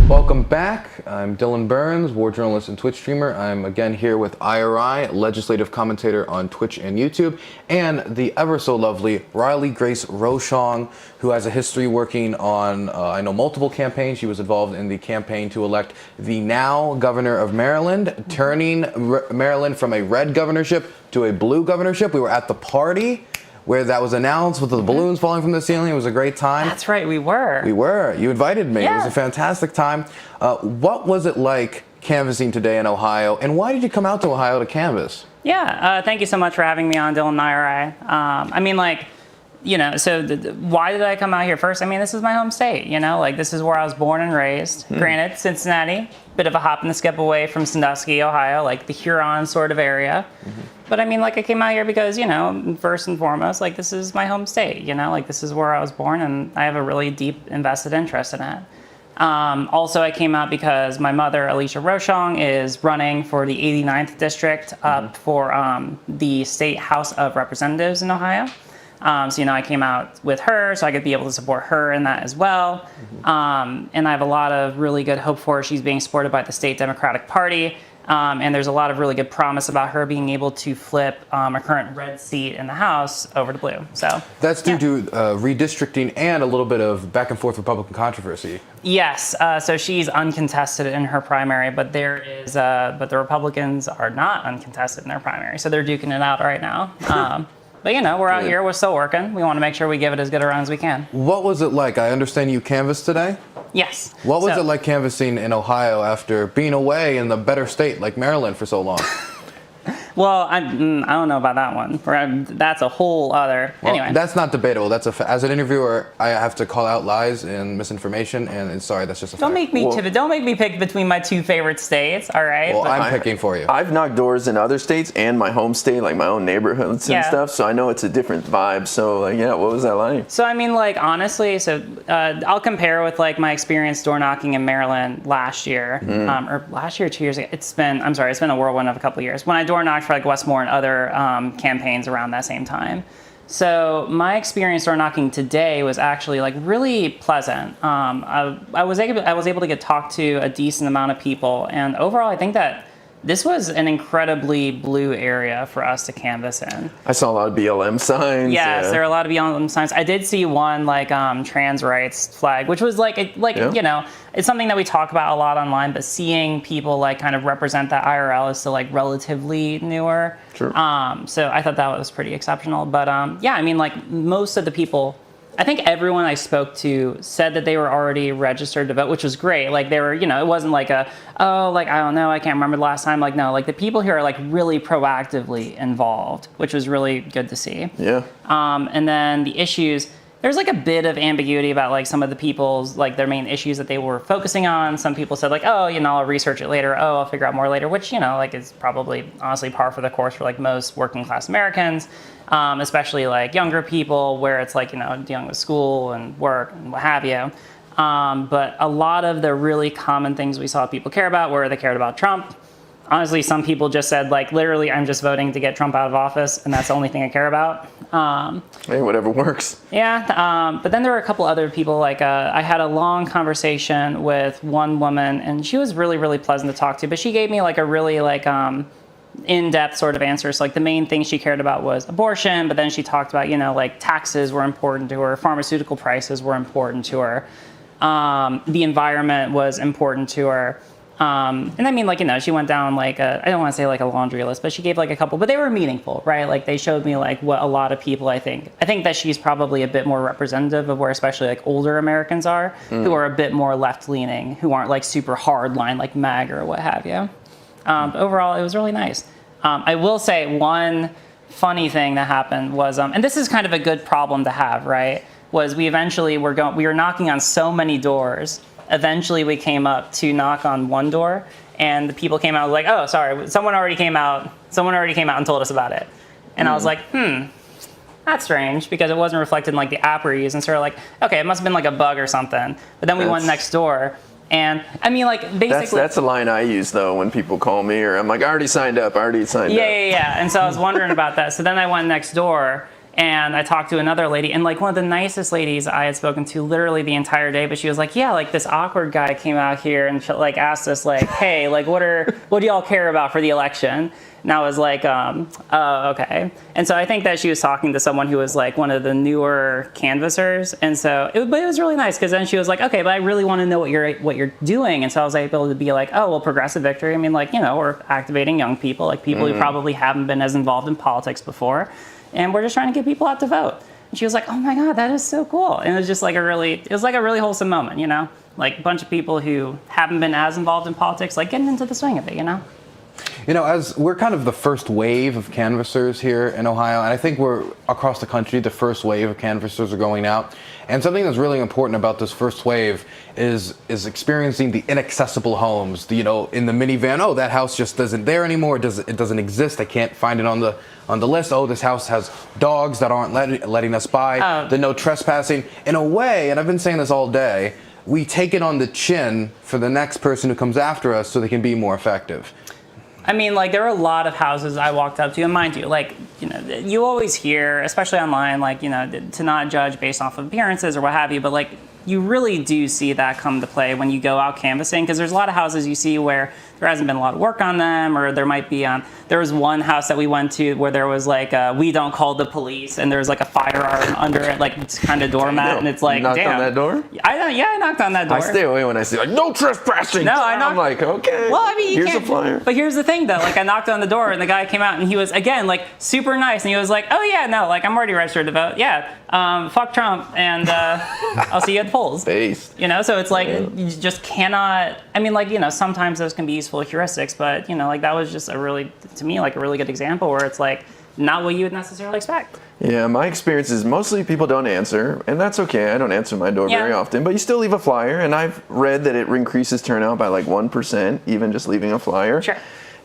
Welcome back. I'm Dylan Burns, war journalist and Twitch streamer. I'm again here with IRI, legislative commentator on Twitch and YouTube, and the ever so lovely Riley Grace Roshong, who has a history working on, I know, multiple campaigns. She was involved in the campaign to elect the now governor of Maryland, turning Maryland from a red governorship to a blue governorship. We were at the party where that was announced with the balloons falling from the ceiling. It was a great time. That's right, we were. We were. You invited me. Yeah. It was a fantastic time. What was it like canvassing today in Ohio, and why did you come out to Ohio to canvass? Yeah, thank you so much for having me on, Dylan and IRI. Why did I come out here? First, this is my home state, this is where I was born and raised. Granted, Cincinnati, bit of a hop and a skip away from Sandusky, Ohio, like the Huron sort of area. But I came out here because, first and foremost, this is my home state, this is where I was born, and I have a really deep invested interest in it. Also, I came out because my mother, Alicia Roshong, is running for the 89th district up for the State House of Representatives in Ohio. I came out with her so I could be able to support her in that as well. And I have a lot of really good hope for her. She's being supported by the state Democratic Party. And there's a lot of really good promise about her being able to flip a current red seat in the House over to blue. So that's due to redistricting and a little bit of back and forth Republican controversy. Yes. So she's uncontested in her primary, but but the Republicans are not uncontested in their primary. So they're duking it out right now. But we're out here, we're still working. We want to make sure we give it as good a run as we can. What was it like? I understand you canvassed today? Yes. What was it like canvassing in Ohio after being away in the better state like Maryland for so long? Well, I don't know about that one. That's a whole other. Anyway, that's not debatable. As an interviewer, I have to call out lies and misinformation, and sorry, that's just a fact. Don't make me pick between my two favorite states. All right. Well, I'm picking for you. I've knocked doors in other states and my home state, like my own neighborhoods and stuff. So I know it's a different vibe. So what was that like? So honestly, I'll compare with my experience door knocking in Maryland last year, or last year, 2 years ago. It's been a whirlwind of a couple of years. When I door knocked for Westmore and other campaigns around that same time. So my experience door knocking today was actually really pleasant. I was able to get talked to a decent amount of people, and overall I think that this was an incredibly blue area for us to canvass in. I saw a lot of BLM signs. Yes, there are a lot of BLM signs. I did see one trans rights flag, which was it's something that we talk about a lot online, but seeing people kind of represent that IRL is still relatively newer. Sure. So I thought that was pretty exceptional. But most of the people, I think everyone I spoke to said that they were already registered to vote, which was great. They were, it wasn't I don't know, I can't remember the last time. No, the people here are really proactively involved, which was really good to see. Yeah. And then the issues, there's a bit of ambiguity about some of the people's their main issues that they were focusing on. Some people said I'll research it later. Oh, I'll figure out more later, which is probably honestly par for the course for most working class Americans. Especially younger people where it's dealing with school and work and what have you. But a lot of the really common things we saw people care about were they cared about Trump. Honestly, some people just said literally I'm just voting to get Trump out of office and that's the only thing I care about. Hey, whatever works. Yeah, but then there were a couple other people I had a long conversation with one woman and she was really, really pleasant to talk to, but she gave me a really in-depth sort of answers. The main thing she cared about was abortion, but then she talked about, taxes were important to her, pharmaceutical prices were important to her, the environment was important to her. And she went down I don't want to say a laundry list, but she gave a couple, but they were meaningful, right? They showed me what a lot of people, I think that she's probably a bit more representative of where especially older Americans are, who are a bit more left-leaning, who aren't super hard-line MAG or what have you. But overall, it was really nice. I will say one funny thing that happened was, and this is kind of a good problem to have, right? Was we eventually we were knocking on so many doors. Eventually, we came up to knock on one door, and the people came out oh, sorry, someone already came out and told us about it. And I was that's strange because it wasn't reflected in the app we use. And so we're okay, it must have been a bug or something. But then we went next door. And basically that's a line I use though when people call me or I'm I already signed up. Yeah. And so I was wondering about that. So then I went next door And I talked to another lady, and like one of the nicest ladies I had spoken to literally the entire day, but she was like, yeah, like this awkward guy came out here and like asked us like, hey, like what do y'all care about for the election? And I was like, oh, okay. And so I think that she was talking to someone who was like one of the newer canvassers. And so but it was really nice, because then she was like, okay, but I really want to know what you're doing. And so I was able to be like, oh, well, progressive victory. I mean, like, you know, we're activating young people, like people who probably haven't been as involved in politics before. And we're just trying to get people out to vote. And she was like, oh my God, that is so cool. And it was just like a really wholesome moment, you know, like a bunch of people who haven't been as involved in politics, like getting into the swing of it, you know? You know, as we're kind of the first wave of canvassers here in Ohio, and I think we're across the country, the first wave of canvassers are going out. And something that's really important about this first wave is experiencing the inaccessible homes. You know, in the minivan, oh, that house just isn't there anymore. It doesn't exist. I can't find it on the list. Oh, this house has dogs that aren't letting us by. The no trespassing. In a way, and I've been saying this all day, we take it on the chin for the next person who comes after us so they can be more effective. I mean, like, there are a lot of houses I walked up to, and mind you, like, you know, you always hear, especially online, like, you know, to not judge based off of appearances or what have you, but, like, you really do see that come to play when you go out canvassing, because there's a lot of houses you see where there hasn't been a lot of work on them, or there might be there was one house that we went to where there was like we don't call the police, and there's like a firearm under it, like it's kind of doormat, and it's like, you knocked damn. on that door? I knocked on that door. I stay away when I see like no trespassing. No, I'm like, okay. Well, I mean, here's a flyer. But here's the thing, though. Like, I knocked on the door, and the guy came out, and he was again like super nice, and he was like, "Oh yeah, no, like I'm already registered to vote. Yeah, fuck Trump, and I'll see you at the polls." Based. You know, so it's like you just cannot. I mean, like, you know, sometimes those can be useful heuristics, but you know, like that was just to me, like a really good example where it's like not what you would necessarily expect. Yeah, my experience is mostly people don't answer, and that's okay. I don't answer my door very often, but you still leave a flyer, and I've read that it increases turnout by like 1%, even just leaving a flyer. Sure.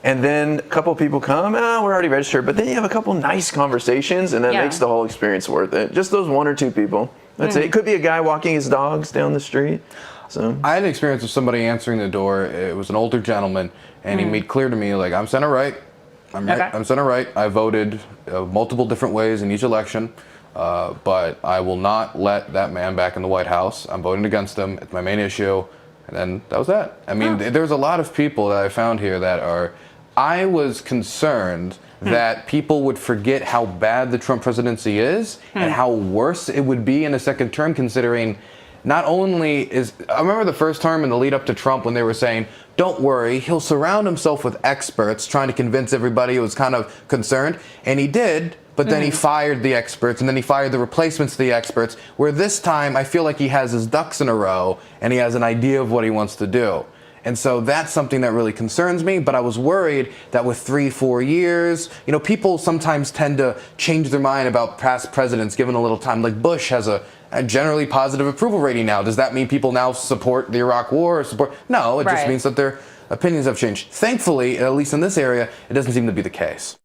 And then a couple people come, we're already registered, but then you have a couple nice conversations, and that makes the whole experience worth it. Just those one or two people. That's it. It could be a guy walking his dogs down the street. So I had an experience with somebody answering the door. It was an older gentleman, and he made clear to me, like, I'm center right. I'm center right. I voted multiple different ways in each election, but I will not let that man back in the White House. I'm voting against him. It's my main issue. And then that was that. I mean, there's a lot of people that I found here that are... I was concerned that people would forget how bad the Trump presidency is and how worse it would be in a second term, considering not only is... I remember the first term in the lead up to Trump when they were saying, don't worry, he'll surround himself with experts, trying to convince everybody who was kind of concerned. And he did, but then he fired the experts, and then he fired the replacements to the experts, where this time I feel like he has his ducks in a row and he has an idea of what he wants to do. And so that's something that really concerns me, but I was worried that with 3-4 years, you know, people sometimes tend to change their mind about past presidents given a little time. Like Bush has a generally positive approval rating now. Does that mean people now support the Iraq War or support? No, it just means that their opinions have changed. Thankfully, at least in this area, it doesn't seem to be the case.